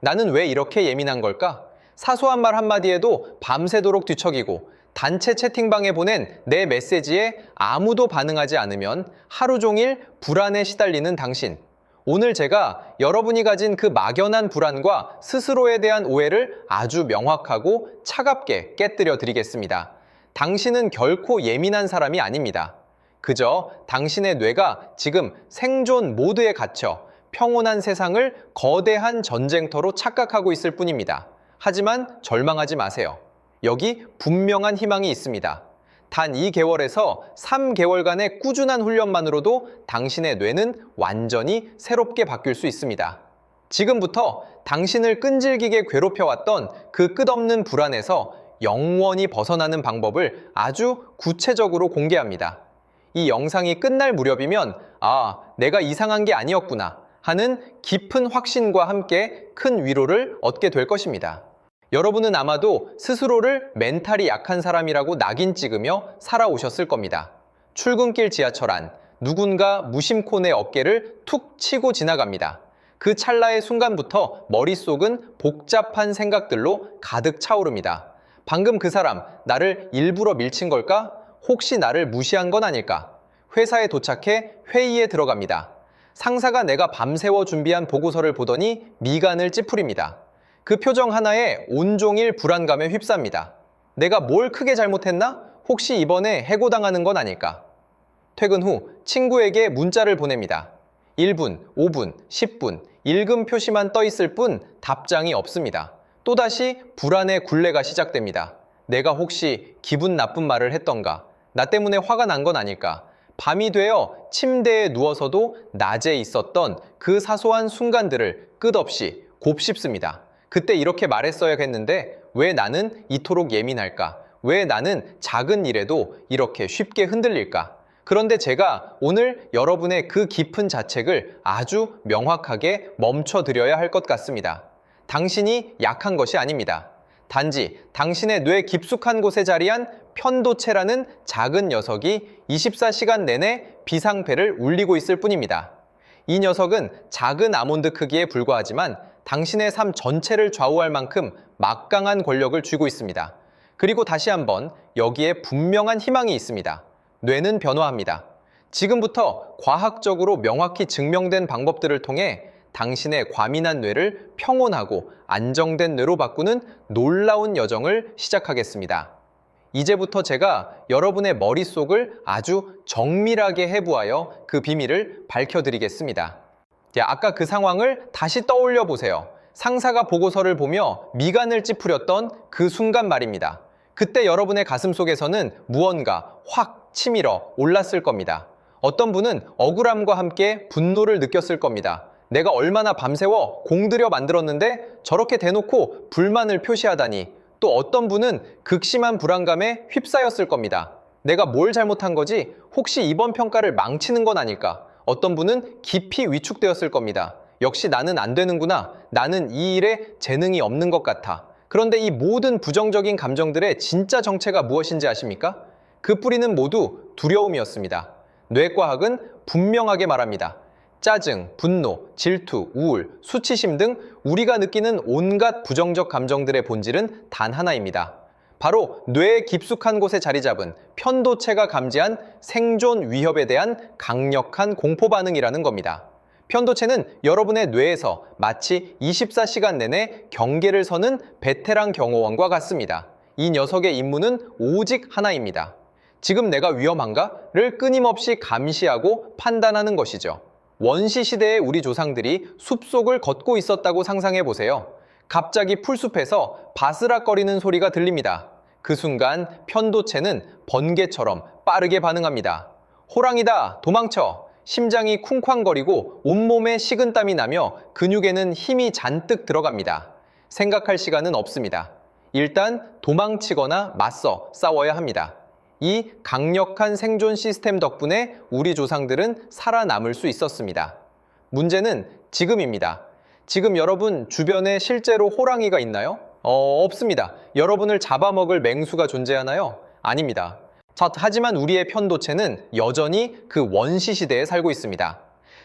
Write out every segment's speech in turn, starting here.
나는 왜 이렇게 예민한 걸까? 사소한 말 한마디에도 밤새도록 뒤척이고 단체 채팅방에 보낸 내 메시지에 아무도 반응하지 않으면 하루 종일 불안에 시달리는 당신. 오늘 제가 여러분이 가진 그 막연한 불안과 스스로에 대한 오해를 아주 명확하고 차갑게 깨뜨려 드리겠습니다. 당신은 결코 예민한 사람이 아닙니다. 그저 당신의 뇌가 지금 생존 모드에 갇혀 평온한 세상을 거대한 전쟁터로 착각하고 있을 뿐입니다. 하지만 절망하지 마세요. 여기 분명한 희망이 있습니다. 단 2개월에서 3개월간의 꾸준한 훈련만으로도 당신의 뇌는 완전히 새롭게 바뀔 수 있습니다. 지금부터 당신을 끈질기게 괴롭혀왔던 그 끝없는 불안에서 영원히 벗어나는 방법을 아주 구체적으로 공개합니다. 이 영상이 끝날 무렵이면 내가 이상한 게 아니었구나 하는 깊은 확신과 함께 큰 위로를 얻게 될 것입니다. 여러분은 아마도 스스로를 멘탈이 약한 사람이라고 낙인 찍으며 살아오셨을 겁니다. 출근길 지하철 안, 누군가 무심코 내 어깨를 툭 치고 지나갑니다. 그 찰나의 순간부터 머릿속은 복잡한 생각들로 가득 차오릅니다. 방금 그 사람, 나를 일부러 밀친 걸까? 혹시 나를 무시한 건 아닐까? 회사에 도착해 회의에 들어갑니다. 상사가 내가 밤새워 준비한 보고서를 보더니 미간을 찌푸립니다. 그 표정 하나에 온종일 불안감에 휩쌉니다. 내가 뭘 크게 잘못했나? 혹시 이번에 해고당하는 건 아닐까? 퇴근 후 친구에게 문자를 보냅니다. 1분, 5분, 10분, 읽음 표시만 떠 있을 뿐 답장이 없습니다. 또다시 불안의 굴레가 시작됩니다. 내가 혹시 기분 나쁜 말을 했던가? 나 때문에 화가 난 건 아닐까? 밤이 되어 침대에 누워서도 낮에 있었던 그 사소한 순간들을 끝없이 곱씹습니다. 그때 이렇게 말했어야겠는데 왜 나는 이토록 예민할까? 왜 나는 작은 일에도 이렇게 쉽게 흔들릴까? 그런데 제가 오늘 여러분의 그 깊은 자책을 아주 명확하게 멈춰드려야 할 것 같습니다. 당신이 약한 것이 아닙니다. 단지 당신의 뇌 깊숙한 곳에 자리한 편도체라는 작은 녀석이 24시간 내내 비상벨을 울리고 있을 뿐입니다. 이 녀석은 작은 아몬드 크기에 불과하지만 당신의 삶 전체를 좌우할 만큼 막강한 권력을 쥐고 있습니다. 그리고 다시 한번 여기에 분명한 희망이 있습니다. 뇌는 변화합니다. 지금부터 과학적으로 명확히 증명된 방법들을 통해 당신의 과민한 뇌를 평온하고 안정된 뇌로 바꾸는 놀라운 여정을 시작하겠습니다. 이제부터 제가 여러분의 머릿속을 아주 정밀하게 해부하여 그 비밀을 밝혀드리겠습니다. 아까 그 상황을 다시 떠올려 보세요. 상사가 보고서를 보며 미간을 찌푸렸던 그 순간 말입니다. 그때 여러분의 가슴속에서는 무언가 확 치밀어 올랐을 겁니다. 어떤 분은 억울함과 함께 분노를 느꼈을 겁니다. 내가 얼마나 밤새워 공들여 만들었는데 저렇게 대놓고 불만을 표시하다니. 또 어떤 분은 극심한 불안감에 휩싸였을 겁니다. 내가 뭘 잘못한 거지? 혹시 이번 평가를 망치는 건 아닐까? 어떤 분은 깊이 위축되었을 겁니다. 역시 나는 안 되는구나. 나는 이 일에 재능이 없는 것 같아. 그런데 이 모든 부정적인 감정들의 진짜 정체가 무엇인지 아십니까? 그 뿌리는 모두 두려움이었습니다. 뇌과학은 분명하게 말합니다. 짜증, 분노, 질투, 우울, 수치심 등 우리가 느끼는 온갖 부정적 감정들의 본질은 단 하나입니다. 바로 뇌의 깊숙한 곳에 자리 잡은 편도체가 감지한 생존 위협에 대한 강력한 공포 반응이라는 겁니다. 편도체는 여러분의 뇌에서 마치 24시간 내내 경계를 서는 베테랑 경호원과 같습니다. 이 녀석의 임무는 오직 하나입니다. 지금 내가 위험한가?를 끊임없이 감시하고 판단하는 것이죠. 원시시대의 우리 조상들이 숲속을 걷고 있었다고 상상해 보세요. 갑자기 풀숲에서 바스락거리는 소리가 들립니다. 그 순간 편도체는 번개처럼 빠르게 반응합니다. 호랑이다! 도망쳐! 심장이 쿵쾅거리고 온몸에 식은땀이 나며 근육에는 힘이 잔뜩 들어갑니다. 생각할 시간은 없습니다. 일단 도망치거나 맞서 싸워야 합니다. 이 강력한 생존 시스템 덕분에 우리 조상들은 살아남을 수 있었습니다. 문제는 지금입니다. 지금 여러분 주변에 실제로 호랑이가 있나요? 없습니다. 여러분을 잡아먹을 맹수가 존재하나요? 아닙니다. 하지만 우리의 편도체는 여전히 그 원시시대에 살고 있습니다.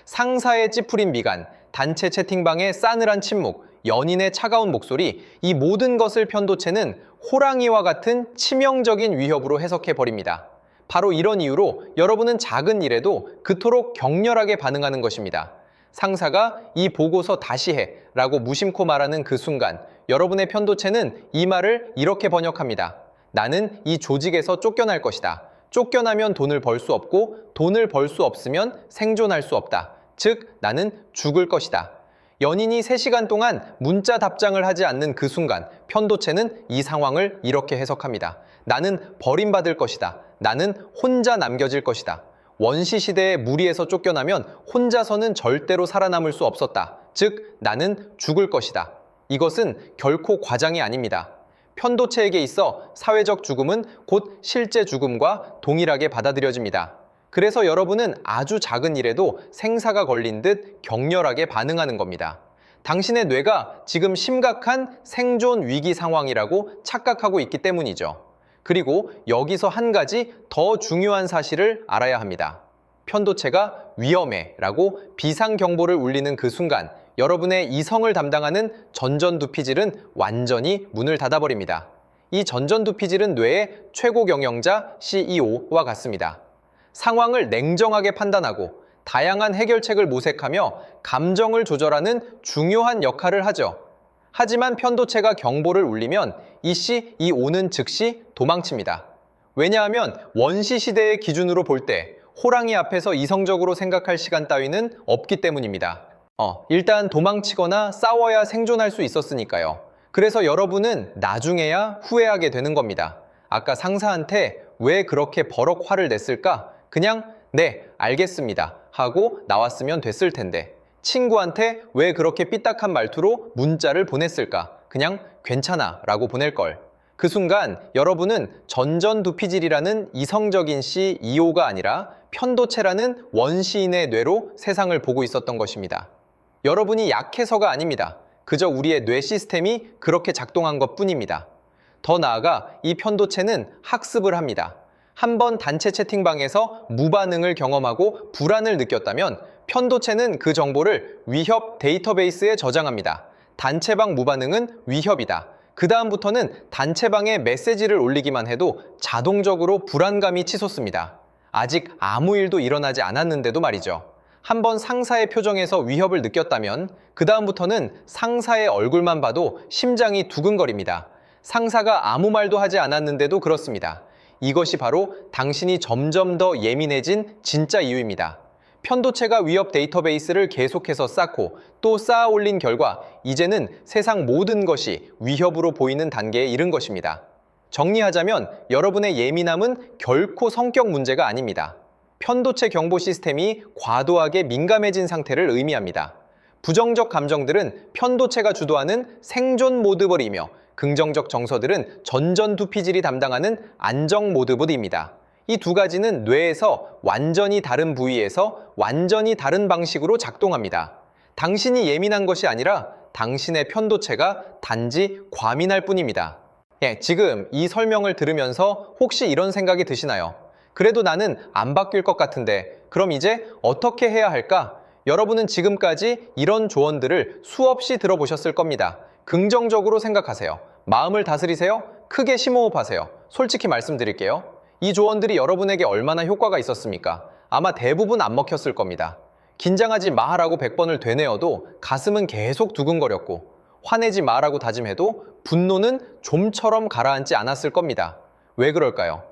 상사의 찌푸린 미간, 단체 채팅방의 싸늘한 침묵, 연인의 차가운 목소리, 이 모든 것을 편도체는 호랑이와 같은 치명적인 위협으로 해석해버립니다. 바로 이런 이유로 여러분은 작은 일에도 그토록 격렬하게 반응하는 것입니다. 상사가 이 보고서 다시 해 라고 무심코 말하는 그 순간 여러분의 편도체는 이 말을 이렇게 번역합니다. 나는 이 조직에서 쫓겨날 것이다. 쫓겨나면 돈을 벌 수 없고 돈을 벌 수 없으면 생존할 수 없다. 즉, 나는 죽을 것이다. 연인이 3시간 동안 문자 답장을 하지 않는 그 순간 편도체는 이 상황을 이렇게 해석합니다. 나는 버림받을 것이다. 나는 혼자 남겨질 것이다. 원시시대의 무리에서 쫓겨나면 혼자서는 절대로 살아남을 수 없었다. 즉, 나는 죽을 것이다. 이것은 결코 과장이 아닙니다. 편도체에게 있어 사회적 죽음은 곧 실제 죽음과 동일하게 받아들여집니다. 그래서 여러분은 아주 작은 일에도 생사가 걸린 듯 격렬하게 반응하는 겁니다. 당신의 뇌가 지금 심각한 생존 위기 상황이라고 착각하고 있기 때문이죠. 그리고 여기서 한 가지 더 중요한 사실을 알아야 합니다. 편도체가 위험해 라고 비상경보를 울리는 그 순간 여러분의 이성을 담당하는 전전두피질은 완전히 문을 닫아버립니다. 이 전전두피질은 뇌의 최고 경영자 CEO와 같습니다. 상황을 냉정하게 판단하고 다양한 해결책을 모색하며 감정을 조절하는 중요한 역할을 하죠. 하지만 편도체가 경보를 울리면 이 오는 즉시 도망칩니다. 왜냐하면 원시시대의 기준으로 볼 때 호랑이 앞에서 이성적으로 생각할 시간 따위는 없기 때문입니다. 일단 도망치거나 싸워야 생존할 수 있었으니까요. 그래서 여러분은 나중에야 후회하게 되는 겁니다. 아까 상사한테 왜 그렇게 버럭 화를 냈을까? 그냥 네, 알겠습니다 하고 나왔으면 됐을 텐데. 친구한테 왜 그렇게 삐딱한 말투로 문자를 보냈을까? 그냥 괜찮아 라고 보낼 걸. 그 순간 여러분은 전전두피질이라는 이성적인 CEO가 아니라 편도체라는 원시인의 뇌로 세상을 보고 있었던 것입니다. 여러분이 약해서가 아닙니다. 그저 우리의 뇌 시스템이 그렇게 작동한 것뿐입니다. 더 나아가 이 편도체는 학습을 합니다. 한번 단체 채팅방에서 무반응을 경험하고 불안을 느꼈다면 편도체는 그 정보를 위협 데이터베이스에 저장합니다. 단체방 무반응은 위협이다. 그 다음부터는 단체방에 메시지를 올리기만 해도 자동적으로 불안감이 치솟습니다. 아직 아무 일도 일어나지 않았는데도 말이죠. 한번 상사의 표정에서 위협을 느꼈다면 그 다음부터는 상사의 얼굴만 봐도 심장이 두근거립니다. 상사가 아무 말도 하지 않았는데도 그렇습니다. 이것이 바로 당신이 점점 더 예민해진 진짜 이유입니다. 편도체가 위협 데이터베이스를 계속해서 쌓고 또 쌓아 올린 결과 이제는 세상 모든 것이 위협으로 보이는 단계에 이른 것입니다. 정리하자면 여러분의 예민함은 결코 성격 문제가 아닙니다. 편도체 경보 시스템이 과도하게 민감해진 상태를 의미합니다. 부정적 감정들은 편도체가 주도하는 생존 모드벌이며 긍정적 정서들은 전전두피질이 담당하는 안정 모드벌입니다. 이 두 가지는 뇌에서 완전히 다른 부위에서 완전히 다른 방식으로 작동합니다. 당신이 예민한 것이 아니라 당신의 편도체가 단지 과민할 뿐입니다. 지금 이 설명을 들으면서 혹시 이런 생각이 드시나요? 그래도 나는 안 바뀔 것 같은데 그럼 이제 어떻게 해야 할까? 여러분은 지금까지 이런 조언들을 수없이 들어보셨을 겁니다. 긍정적으로 생각하세요. 마음을 다스리세요. 크게 심호흡하세요. 솔직히 말씀드릴게요. 이 조언들이 여러분에게 얼마나 효과가 있었습니까? 아마 대부분 안 먹혔을 겁니다. 긴장하지 마라고 100번을 되뇌어도 가슴은 계속 두근거렸고 화내지 마라고 다짐해도 분노는 좀처럼 가라앉지 않았을 겁니다. 왜 그럴까요?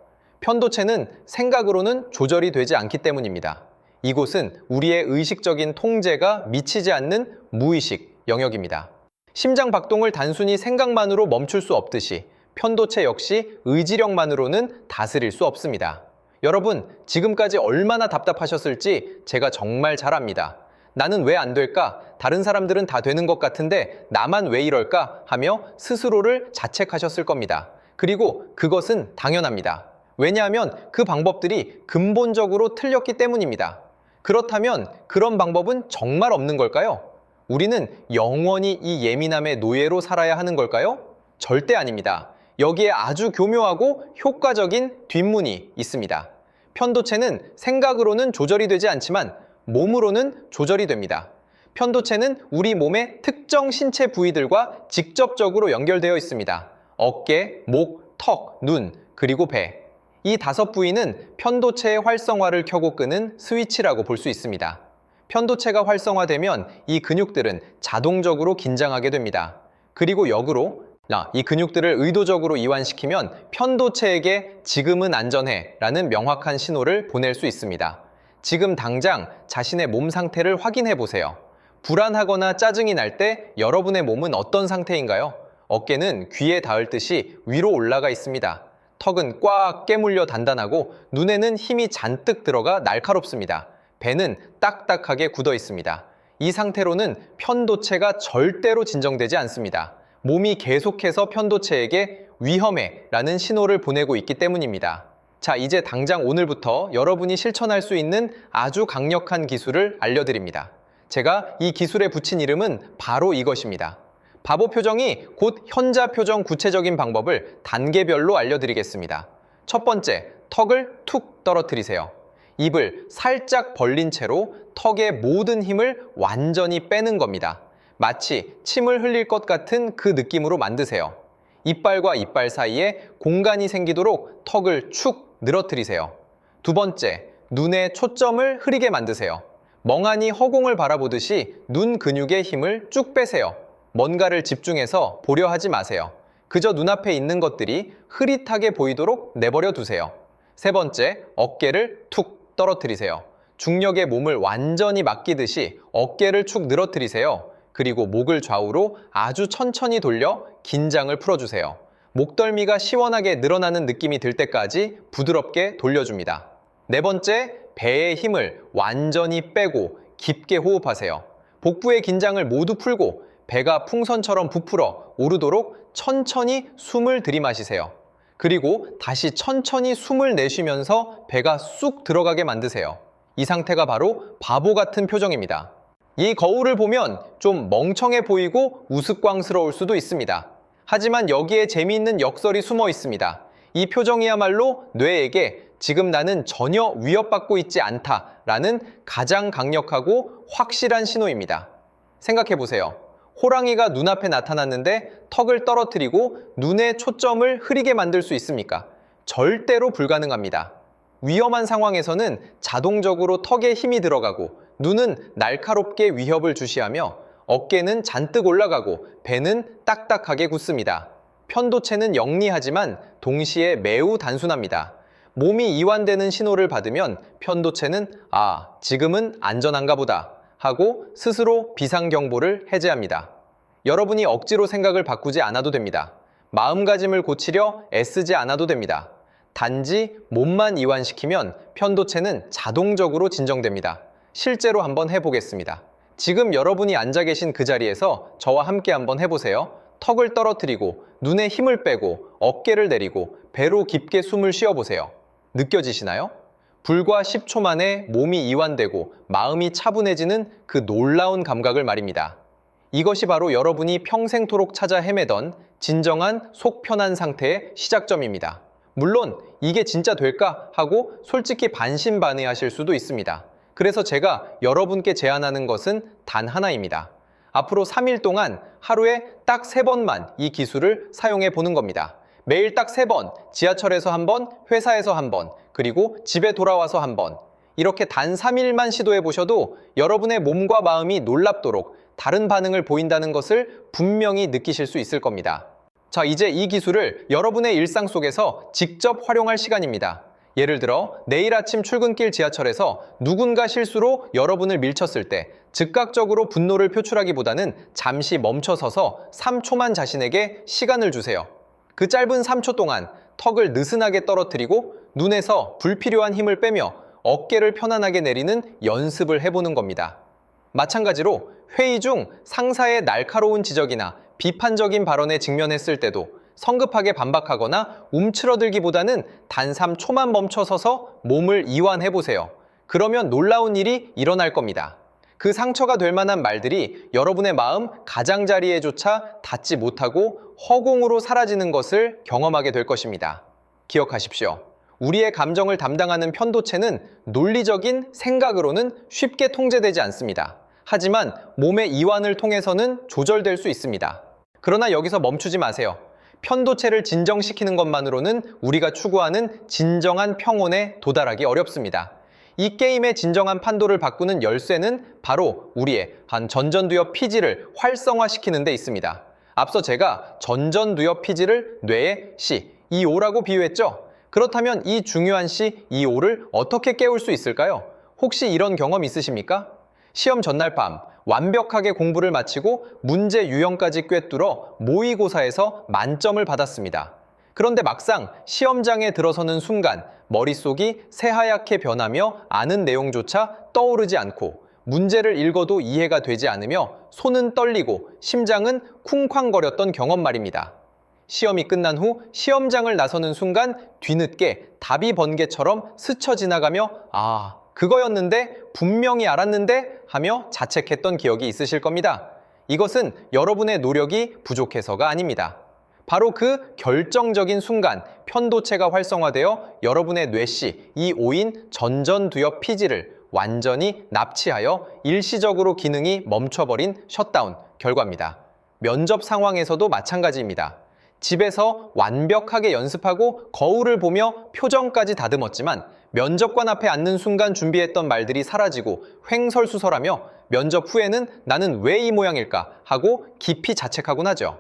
편도체는 생각으로는 조절이 되지 않기 때문입니다. 이곳은 우리의 의식적인 통제가 미치지 않는 무의식 영역입니다. 심장 박동을 단순히 생각만으로 멈출 수 없듯이 편도체 역시 의지력만으로는 다스릴 수 없습니다. 여러분, 지금까지 얼마나 답답하셨을지 제가 정말 잘 압니다. 나는 왜 안 될까? 다른 사람들은 다 되는 것 같은데 나만 왜 이럴까? 하며 스스로를 자책하셨을 겁니다. 그리고 그것은 당연합니다. 왜냐하면 그 방법들이 근본적으로 틀렸기 때문입니다. 그렇다면 그런 방법은 정말 없는 걸까요? 우리는 영원히 이 예민함의 노예로 살아야 하는 걸까요? 절대 아닙니다. 여기에 아주 교묘하고 효과적인 뒷문이 있습니다. 편도체는 생각으로는 조절이 되지 않지만 몸으로는 조절이 됩니다. 편도체는 우리 몸의 특정 신체 부위들과 직접적으로 연결되어 있습니다. 어깨, 목, 턱, 눈, 그리고 배. 이 5부위는 편도체의 활성화를 켜고 끄는 스위치라고 볼 수 있습니다. 편도체가 활성화되면 이 근육들은 자동적으로 긴장하게 됩니다. 그리고 역으로 이 근육들을 의도적으로 이완시키면 편도체에게 지금은 안전해 라는 명확한 신호를 보낼 수 있습니다. 지금 당장 자신의 몸 상태를 확인해 보세요. 불안하거나 짜증이 날 때 여러분의 몸은 어떤 상태인가요? 어깨는 귀에 닿을 듯이 위로 올라가 있습니다. 턱은 꽉 깨물려 단단하고 눈에는 힘이 잔뜩 들어가 날카롭습니다. 배는 딱딱하게 굳어 있습니다. 이 상태로는 편도체가 절대로 진정되지 않습니다. 몸이 계속해서 편도체에게 위험해 라는 신호를 보내고 있기 때문입니다. 자, 이제 당장 오늘부터 여러분이 실천할 수 있는 아주 강력한 기술을 알려드립니다. 제가 이 기술에 붙인 이름은 바로 이것입니다. 바보 표정이 곧 현자 표정 구체적인 방법을 단계별로 알려드리겠습니다. 첫 번째, 턱을 툭 떨어뜨리세요. 입을 살짝 벌린 채로 턱의 모든 힘을 완전히 빼는 겁니다. 마치 침을 흘릴 것 같은 그 느낌으로 만드세요. 이빨과 이빨 사이에 공간이 생기도록 턱을 축 늘어뜨리세요. 두 번째, 눈에 초점을 흐리게 만드세요. 멍하니 허공을 바라보듯이 눈 근육의 힘을 쭉 빼세요. 뭔가를 집중해서 보려 하지 마세요. 그저 눈앞에 있는 것들이 흐릿하게 보이도록 내버려 두세요. 세 번째, 어깨를 툭 떨어뜨리세요. 중력에 몸을 완전히 맡기듯이 어깨를 축 늘어뜨리세요. 그리고 목을 좌우로 아주 천천히 돌려 긴장을 풀어주세요. 목덜미가 시원하게 늘어나는 느낌이 들 때까지 부드럽게 돌려줍니다. 네 번째, 배의 힘을 완전히 빼고 깊게 호흡하세요. 복부의 긴장을 모두 풀고 배가 풍선처럼 부풀어 오르도록 천천히 숨을 들이마시세요. 그리고 다시 천천히 숨을 내쉬면서 배가 쑥 들어가게 만드세요. 이 상태가 바로 바보 같은 표정입니다. 이 거울을 보면 좀 멍청해 보이고 우스꽝스러울 수도 있습니다. 하지만 여기에 재미있는 역설이 숨어 있습니다. 이 표정이야말로 뇌에게 지금 나는 전혀 위협받고 있지 않다라는 가장 강력하고 확실한 신호입니다. 생각해 보세요. 호랑이가 눈앞에 나타났는데 턱을 떨어뜨리고 눈의 초점을 흐리게 만들 수 있습니까? 절대로 불가능합니다. 위험한 상황에서는 자동적으로 턱에 힘이 들어가고 눈은 날카롭게 위협을 주시하며 어깨는 잔뜩 올라가고 배는 딱딱하게 굳습니다. 편도체는 영리하지만 동시에 매우 단순합니다. 몸이 이완되는 신호를 받으면 편도체는 지금은 안전한가 보다 하고 스스로 비상경보를 해제합니다. 여러분이 억지로 생각을 바꾸지 않아도 됩니다. 마음가짐을 고치려 애쓰지 않아도 됩니다. 단지 몸만 이완시키면 편도체는 자동적으로 진정됩니다. 실제로 한번 해보겠습니다. 지금 여러분이 앉아 계신 그 자리에서 저와 함께 한번 해보세요. 턱을 떨어뜨리고 눈에 힘을 빼고 어깨를 내리고 배로 깊게 숨을 쉬어보세요. 느껴지시나요? 불과 10초 만에 몸이 이완되고 마음이 차분해지는 그 놀라운 감각을 말입니다. 이것이 바로 여러분이 평생토록 찾아 헤매던 진정한 속 편한 상태의 시작점입니다. 물론 이게 진짜 될까 하고 솔직히 반신반의하실 수도 있습니다. 그래서 제가 여러분께 제안하는 것은 단 하나입니다. 앞으로 3일 동안 하루에 딱 3번만 이 기술을 사용해 보는 겁니다. 매일 딱 3번, 지하철에서 1번, 회사에서 1번, 그리고 집에 돌아와서 1번. 이렇게 단 3일만 시도해 보셔도 여러분의 몸과 마음이 놀랍도록 다른 반응을 보인다는 것을 분명히 느끼실 수 있을 겁니다. 자, 이제 이 기술을 여러분의 일상 속에서 직접 활용할 시간입니다. 예를 들어 내일 아침 출근길 지하철에서 누군가 실수로 여러분을 밀쳤을 때 즉각적으로 분노를 표출하기보다는 잠시 멈춰서서 3초만 자신에게 시간을 주세요. 그 짧은 3초 동안 턱을 느슨하게 떨어뜨리고 눈에서 불필요한 힘을 빼며 어깨를 편안하게 내리는 연습을 해보는 겁니다. 마찬가지로 회의 중 상사의 날카로운 지적이나 비판적인 발언에 직면했을 때도 성급하게 반박하거나 움츠러들기보다는 단 3초만 멈춰서서 몸을 이완해보세요. 그러면 놀라운 일이 일어날 겁니다. 그 상처가 될 만한 말들이 여러분의 마음 가장자리에조차 닿지 못하고 허공으로 사라지는 것을 경험하게 될 것입니다. 기억하십시오. 우리의 감정을 담당하는 편도체는 논리적인 생각으로는 쉽게 통제되지 않습니다. 하지만 몸의 이완을 통해서는 조절될 수 있습니다. 그러나 여기서 멈추지 마세요. 편도체를 진정시키는 것만으로는 우리가 추구하는 진정한 평온에 도달하기 어렵습니다. 이 게임의 진정한 판도를 바꾸는 열쇠는 바로 우리의 한 전전두엽 피질을 활성화시키는 데 있습니다. 앞서 제가 전전두엽 피질을 뇌의 C2O라고 비유했죠? 그렇다면 이 중요한 C2O를 어떻게 깨울 수 있을까요? 혹시 이런 경험 있으십니까? 시험 전날 밤 완벽하게 공부를 마치고 문제 유형까지 꿰뚫어 모의고사에서 만점을 받았습니다. 그런데 막상 시험장에 들어서는 순간 머릿속이 새하얗게 변하며 아는 내용조차 떠오르지 않고 문제를 읽어도 이해가 되지 않으며 손은 떨리고 심장은 쿵쾅거렸던 경험 말입니다. 시험이 끝난 후 시험장을 나서는 순간 뒤늦게 답이 번개처럼 스쳐 지나가며 아, 그거였는데 분명히 알았는데 하며 자책했던 기억이 있으실 겁니다. 이것은 여러분의 노력이 부족해서가 아닙니다. 바로 그 결정적인 순간 편도체가 활성화되어 여러분의 뇌씨, 이 오인 전전두엽 피질을 완전히 납치하여 일시적으로 기능이 멈춰버린 셧다운 결과입니다. 면접 상황에서도 마찬가지입니다. 집에서 완벽하게 연습하고 거울을 보며 표정까지 다듬었지만 면접관 앞에 앉는 순간 준비했던 말들이 사라지고 횡설수설하며 면접 후에는 나는 왜 이 모양일까 하고 깊이 자책하곤 하죠.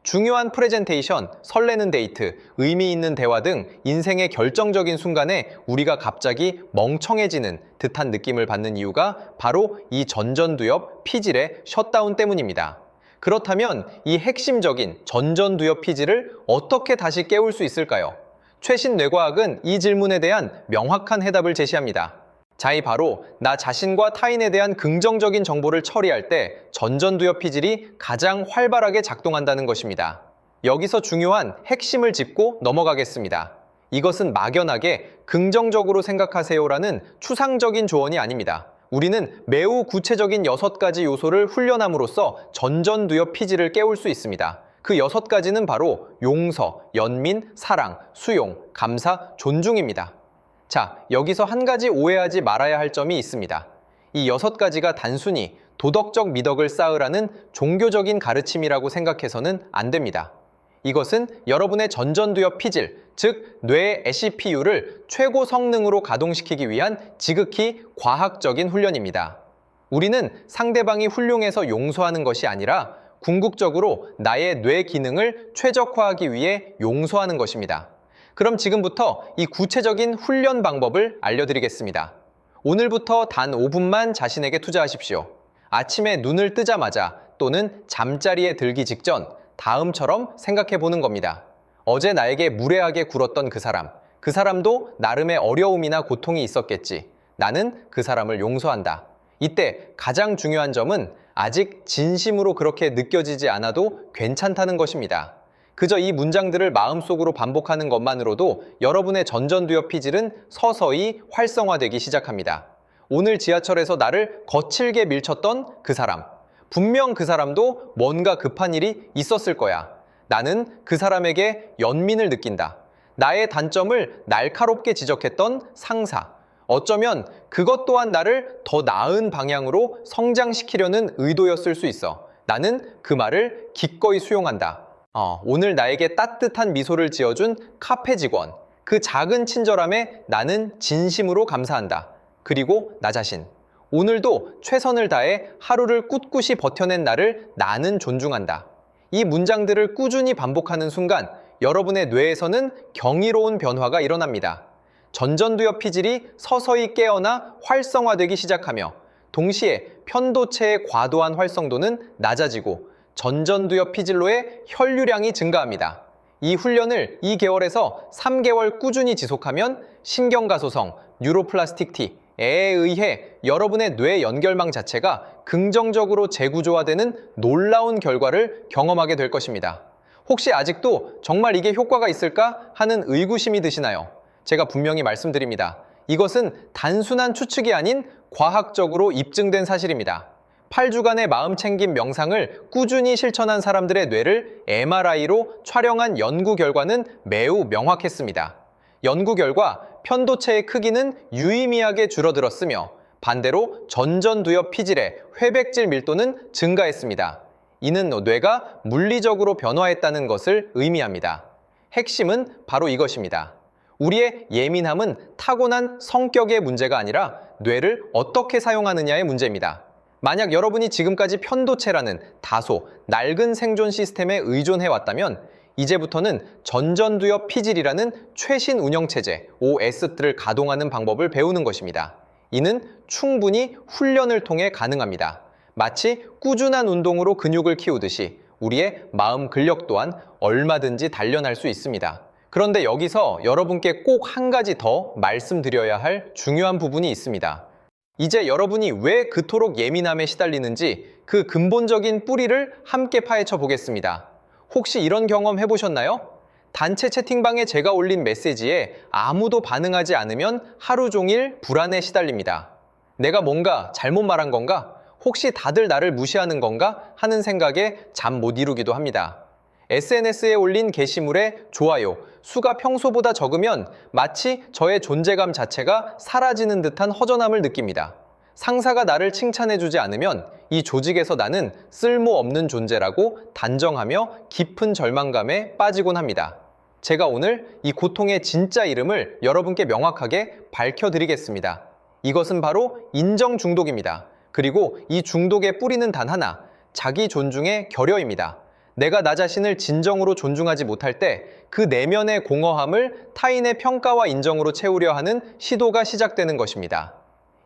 중요한 프레젠테이션, 설레는 데이트, 의미 있는 대화 등 인생의 결정적인 순간에 우리가 갑자기 멍청해지는 듯한 느낌을 받는 이유가 바로 이 전전두엽 피질의 셧다운 때문입니다. 그렇다면 이 핵심적인 전전두엽 피질을 어떻게 다시 깨울 수 있을까요? 최신 뇌과학은 이 질문에 대한 명확한 해답을 제시합니다. 자, 이 바로 나 자신과 타인에 대한 긍정적인 정보를 처리할 때 전전두엽 피질이 가장 활발하게 작동한다는 것입니다. 여기서 중요한 핵심을 짚고 넘어가겠습니다. 이것은 막연하게 긍정적으로 생각하세요라는 추상적인 조언이 아닙니다. 우리는 매우 구체적인 6가지 요소를 훈련함으로써 전전두엽 피질을 깨울 수 있습니다. 그 6가지는 바로 용서, 연민, 사랑, 수용, 감사, 존중입니다. 자, 여기서 한 가지 오해하지 말아야 할 점이 있습니다. 이 6가지가 단순히 도덕적 미덕을 쌓으라는 종교적인 가르침이라고 생각해서는 안 됩니다. 이것은 여러분의 전전두엽 피질, 즉 뇌의 CPU를 최고 성능으로 가동시키기 위한 지극히 과학적인 훈련입니다. 우리는 상대방이 훌륭해서 용서하는 것이 아니라 궁극적으로 나의 뇌 기능을 최적화하기 위해 용서하는 것입니다. 그럼 지금부터 이 구체적인 훈련 방법을 알려드리겠습니다. 오늘부터 단 5분만 자신에게 투자하십시오. 아침에 눈을 뜨자마자 또는 잠자리에 들기 직전 다음처럼 생각해 보는 겁니다. 어제 나에게 무례하게 굴었던 그 사람도 나름의 어려움이나 고통이 있었겠지. 나는 그 사람을 용서한다. 이때 가장 중요한 점은 아직 진심으로 그렇게 느껴지지 않아도 괜찮다는 것입니다. 그저 이 문장들을 마음속으로 반복하는 것만으로도 여러분의 전전두엽 피질은 서서히 활성화되기 시작합니다. 오늘 지하철에서 나를 거칠게 밀쳤던 그 사람, 분명 그 사람도 뭔가 급한 일이 있었을 거야. 나는 그 사람에게 연민을 느낀다. 나의 단점을 날카롭게 지적했던 상사, 어쩌면 그것 또한 나를 더 나은 방향으로 성장시키려는 의도였을 수 있어. 나는 그 말을 기꺼이 수용한다. 오늘 나에게 따뜻한 미소를 지어준 카페 직원, 그 작은 친절함에 나는 진심으로 감사한다. 그리고 나 자신, 오늘도 최선을 다해 하루를 꿋꿋이 버텨낸 나를 나는 존중한다. 이 문장들을 꾸준히 반복하는 순간 여러분의 뇌에서는 경이로운 변화가 일어납니다. 전전두엽 피질이 서서히 깨어나 활성화되기 시작하며 동시에 편도체의 과도한 활성도는 낮아지고 전전두엽 피질로의 혈류량이 증가합니다. 이 훈련을 2개월에서 3개월 꾸준히 지속하면 신경가소성, 뉴로플라스틱 T에 의해 여러분의 뇌 연결망 자체가 긍정적으로 재구조화되는 놀라운 결과를 경험하게 될 것입니다. 혹시 아직도 정말 이게 효과가 있을까 하는 의구심이 드시나요? 제가 분명히 말씀드립니다. 이것은 단순한 추측이 아닌 과학적으로 입증된 사실입니다. 8주간의 마음챙김 명상을 꾸준히 실천한 사람들의 뇌를 MRI로 촬영한 연구 결과는 매우 명확했습니다. 연구 결과 편도체의 크기는 유의미하게 줄어들었으며 반대로 전전두엽 피질의 회백질 밀도는 증가했습니다. 이는 뇌가 물리적으로 변화했다는 것을 의미합니다. 핵심은 바로 이것입니다. 우리의 예민함은 타고난 성격의 문제가 아니라 뇌를 어떻게 사용하느냐의 문제입니다. 만약 여러분이 지금까지 편도체라는 다소 낡은 생존 시스템에 의존해왔다면 이제부터는 전전두엽 피질이라는 최신 운영체제 OS를 가동하는 방법을 배우는 것입니다. 이는 충분히 훈련을 통해 가능합니다. 마치 꾸준한 운동으로 근육을 키우듯이 우리의 마음 근력 또한 얼마든지 단련할 수 있습니다. 그런데 여기서 여러분께 꼭 한 가지 더 말씀드려야 할 중요한 부분이 있습니다. 이제 여러분이 왜 그토록 예민함에 시달리는지 그 근본적인 뿌리를 함께 파헤쳐 보겠습니다. 혹시 이런 경험 해보셨나요? 단체 채팅방에 제가 올린 메시지에 아무도 반응하지 않으면 하루 종일 불안에 시달립니다. 내가 뭔가 잘못 말한 건가? 혹시 다들 나를 무시하는 건가? 하는 생각에 잠 못 이루기도 합니다. SNS에 올린 게시물에 좋아요, 수가 평소보다 적으면 마치 저의 존재감 자체가 사라지는 듯한 허전함을 느낍니다. 상사가 나를 칭찬해주지 않으면 이 조직에서 나는 쓸모없는 존재라고 단정하며 깊은 절망감에 빠지곤 합니다. 제가 오늘 이 고통의 진짜 이름을 여러분께 명확하게 밝혀드리겠습니다. 이것은 바로 인정 중독입니다. 그리고 이 중독의 뿌리는 단 하나, 자기 존중의 결여입니다. 내가 나 자신을 진정으로 존중하지 못할 때 그 내면의 공허함을 타인의 평가와 인정으로 채우려 하는 시도가 시작되는 것입니다.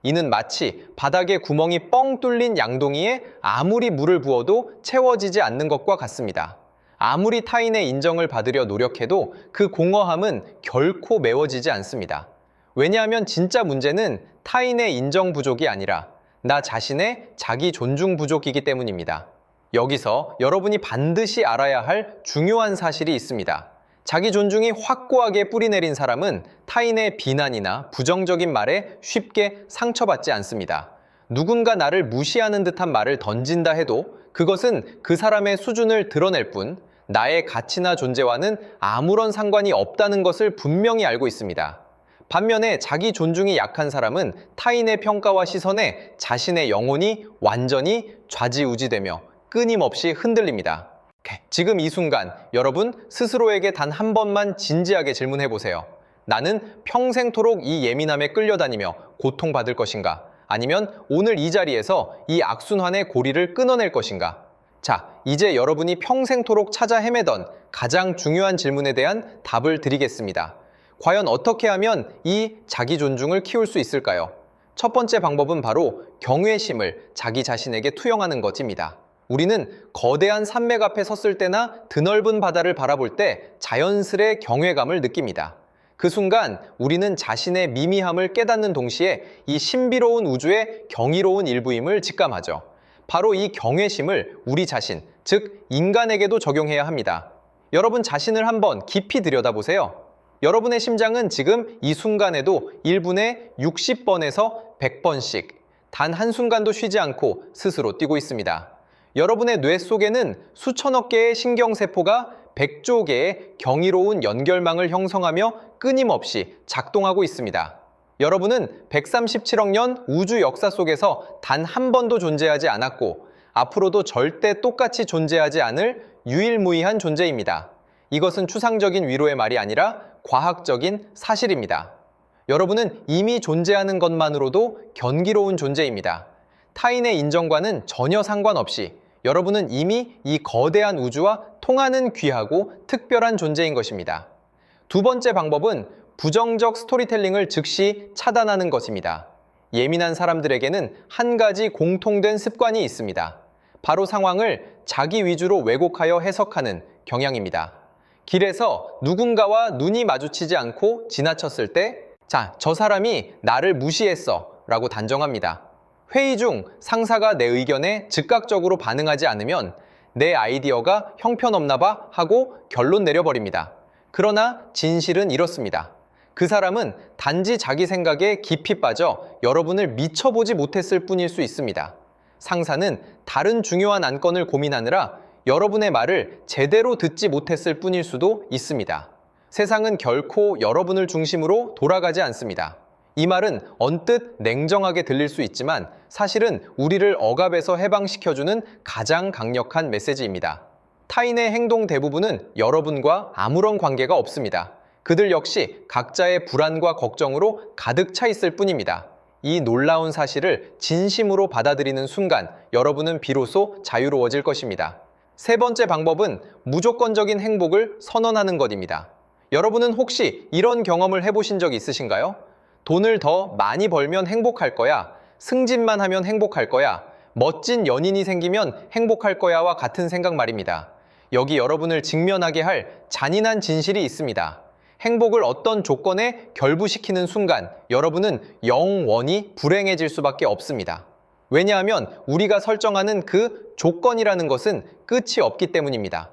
이는 마치 바닥에 구멍이 뻥 뚫린 양동이에 아무리 물을 부어도 채워지지 않는 것과 같습니다. 아무리 타인의 인정을 받으려 노력해도 그 공허함은 결코 메워지지 않습니다. 왜냐하면 진짜 문제는 타인의 인정 부족이 아니라 나 자신의 자기 존중 부족이기 때문입니다. 여기서 여러분이 반드시 알아야 할 중요한 사실이 있습니다. 자기 존중이 확고하게 뿌리내린 사람은 타인의 비난이나 부정적인 말에 쉽게 상처받지 않습니다. 누군가 나를 무시하는 듯한 말을 던진다 해도 그것은 그 사람의 수준을 드러낼 뿐 나의 가치나 존재와는 아무런 상관이 없다는 것을 분명히 알고 있습니다. 반면에 자기 존중이 약한 사람은 타인의 평가와 시선에 자신의 영혼이 완전히 좌지우지되며 끊임없이 흔들립니다. 지금 이 순간 여러분 스스로에게 단 한 번만 진지하게 질문해 보세요. 나는 평생토록 이 예민함에 끌려다니며 고통받을 것인가? 아니면 오늘 이 자리에서 이 악순환의 고리를 끊어낼 것인가? 자, 이제 여러분이 평생토록 찾아 헤매던 가장 중요한 질문에 대한 답을 드리겠습니다. 과연 어떻게 하면 이 자기 존중을 키울 수 있을까요? 첫 번째 방법은 바로 경외심을 자기 자신에게 투영하는 것입니다. 우리는 거대한 산맥 앞에 섰을 때나 드넓은 바다를 바라볼 때 자연스레 경외감을 느낍니다. 그 순간 우리는 자신의 미미함을 깨닫는 동시에 이 신비로운 우주의 경이로운 일부임을 직감하죠. 바로 이 경외심을 우리 자신, 즉 인간에게도 적용해야 합니다. 여러분 자신을 한번 깊이 들여다보세요. 여러분의 심장은 지금 이 순간에도 1분에 60번에서 100번씩 단 한순간도 쉬지 않고 스스로 뛰고 있습니다. 여러분의 뇌 속에는 수천억 개의 신경세포가 100조 개의 경이로운 연결망을 형성하며 끊임없이 작동하고 있습니다. 여러분은 137억 년 우주 역사 속에서 단 한 번도 존재하지 않았고 앞으로도 절대 똑같이 존재하지 않을 유일무이한 존재입니다. 이것은 추상적인 위로의 말이 아니라 과학적인 사실입니다. 여러분은 이미 존재하는 것만으로도 견기로운 존재입니다. 타인의 인정과는 전혀 상관없이 여러분은 이미 이 거대한 우주와 통하는 귀하고 특별한 존재인 것입니다. 두 번째 방법은 부정적 스토리텔링을 즉시 차단하는 것입니다. 예민한 사람들에게는 한 가지 공통된 습관이 있습니다. 바로 상황을 자기 위주로 왜곡하여 해석하는 경향입니다. 길에서 누군가와 눈이 마주치지 않고 지나쳤을 때, 저 사람이 나를 무시했어 라고 단정합니다. 회의 중 상사가 내 의견에 즉각적으로 반응하지 않으면 내 아이디어가 형편없나 봐 하고 결론 내려버립니다. 그러나 진실은 이렇습니다. 그 사람은 단지 자기 생각에 깊이 빠져 여러분을 미쳐보지 못했을 뿐일 수 있습니다. 상사는 다른 중요한 안건을 고민하느라 여러분의 말을 제대로 듣지 못했을 뿐일 수도 있습니다. 세상은 결코 여러분을 중심으로 돌아가지 않습니다. 이 말은 언뜻 냉정하게 들릴 수 있지만 사실은 우리를 억압에서 해방시켜주는 가장 강력한 메시지입니다. 타인의 행동 대부분은 여러분과 아무런 관계가 없습니다. 그들 역시 각자의 불안과 걱정으로 가득 차 있을 뿐입니다. 이 놀라운 사실을 진심으로 받아들이는 순간 여러분은 비로소 자유로워질 것입니다. 세 번째 방법은 무조건적인 행복을 선언하는 것입니다. 여러분은 혹시 이런 경험을 해보신 적 있으신가요? 돈을 더 많이 벌면 행복할 거야, 승진만 하면 행복할 거야, 멋진 연인이 생기면 행복할 거야와 같은 생각 말입니다. 여기 여러분을 직면하게 할 잔인한 진실이 있습니다. 행복을 어떤 조건에 결부시키는 순간 여러분은 영원히 불행해질 수밖에 없습니다. 왜냐하면 우리가 설정하는 그 조건이라는 것은 끝이 없기 때문입니다.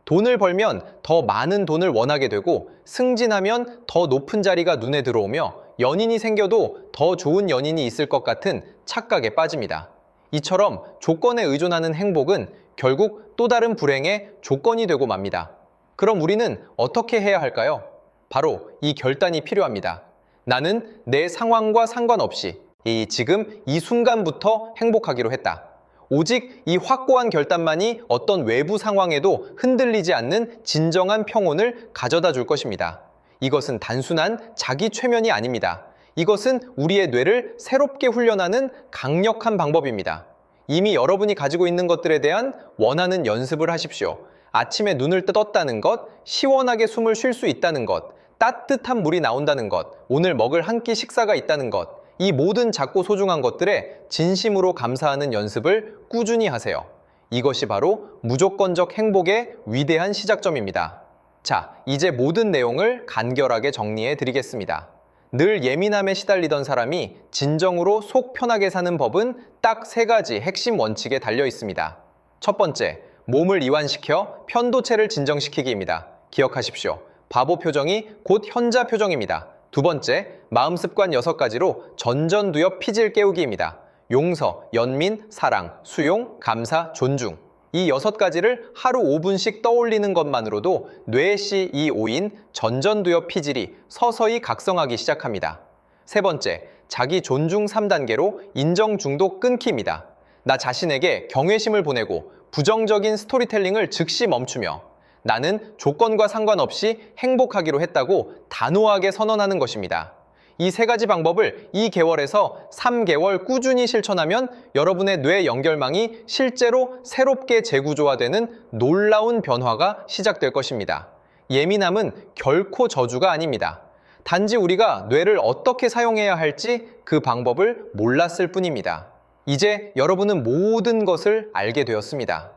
돈을 벌면 더 많은 돈을 원하게 되고, 승진하면 더 높은 자리가 눈에 들어오며, 연인이 생겨도 더 좋은 연인이 있을 것 같은 착각에 빠집니다. 이처럼 조건에 의존하는 행복은 결국 또 다른 불행의 조건이 되고 맙니다. 그럼 우리는 어떻게 해야 할까요? 바로 이 결단이 필요합니다. 나는 내 상황과 상관없이 지금 이 순간부터 행복하기로 했다. 오직 이 확고한 결단만이 어떤 외부 상황에도 흔들리지 않는 진정한 평온을 가져다 줄 것입니다. 이것은 단순한 자기 최면이 아닙니다. 이것은 우리의 뇌를 새롭게 훈련하는 강력한 방법입니다. 이미 여러분이 가지고 있는 것들에 대한 원하는 연습을 하십시오. 아침에 눈을 떴다는 것, 시원하게 숨을 쉴 수 있다는 것, 따뜻한 물이 나온다는 것, 오늘 먹을 한 끼 식사가 있다는 것, 이 모든 작고 소중한 것들에 진심으로 감사하는 연습을 꾸준히 하세요. 이것이 바로 무조건적 행복의 위대한 시작점입니다. 자, 이제 모든 내용을 간결하게 정리해 드리겠습니다. 늘 예민함에 시달리던 사람이 진정으로 속 편하게 사는 법은 딱 3가지 핵심 원칙에 달려 있습니다. 첫 번째, 몸을 이완시켜 편도체를 진정시키기입니다. 기억하십시오. 바보 표정이 곧 현자 표정입니다. 두 번째, 마음 습관 6가지로 전전두엽 피질 깨우기입니다. 용서, 연민, 사랑, 수용, 감사, 존중. 이 6가지를 하루 5분씩 떠올리는 것만으로도 뇌의 CEO-인 전전두엽 피질이 서서히 각성하기 시작합니다. 세 번째, 자기 존중 3단계로 인정 중독 끊기입니다. 나 자신에게 경외심을 보내고 부정적인 스토리텔링을 즉시 멈추며 나는 조건과 상관없이 행복하기로 했다고 단호하게 선언하는 것입니다. 이 3가지 방법을 2개월에서 3개월 꾸준히 실천하면 여러분의 뇌 연결망이 실제로 새롭게 재구조화되는 놀라운 변화가 시작될 것입니다. 예민함은 결코 저주가 아닙니다. 단지 우리가 뇌를 어떻게 사용해야 할지 그 방법을 몰랐을 뿐입니다. 이제 여러분은 모든 것을 알게 되었습니다.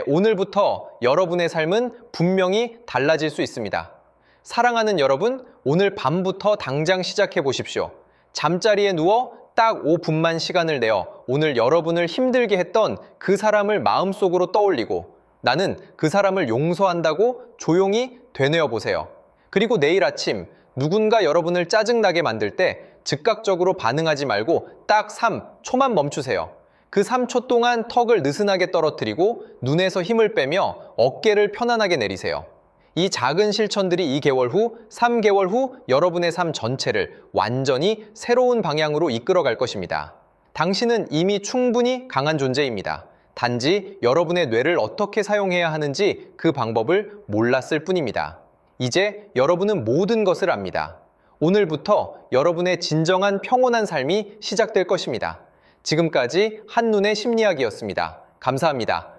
오늘부터 여러분의 삶은 분명히 달라질 수 있습니다. 사랑하는 여러분, 오늘 밤부터 당장 시작해 보십시오. 잠자리에 누워 딱 5분만 시간을 내어 오늘 여러분을 힘들게 했던 그 사람을 마음속으로 떠올리고 나는 그 사람을 용서한다고 조용히 되뇌어 보세요. 그리고 내일 아침 누군가 여러분을 짜증나게 만들 때 즉각적으로 반응하지 말고 딱 3초만 멈추세요. 그 3초 동안 턱을 느슨하게 떨어뜨리고 눈에서 힘을 빼며 어깨를 편안하게 내리세요. 이 작은 실천들이 2개월 후, 3개월 후 여러분의 삶 전체를 완전히 새로운 방향으로 이끌어갈 것입니다. 당신은 이미 충분히 강한 존재입니다. 단지 여러분의 뇌를 어떻게 사용해야 하는지 그 방법을 몰랐을 뿐입니다. 이제 여러분은 모든 것을 압니다. 오늘부터 여러분의 진정한 평온한 삶이 시작될 것입니다. 지금까지 한눈의 심리학이었습니다. 감사합니다.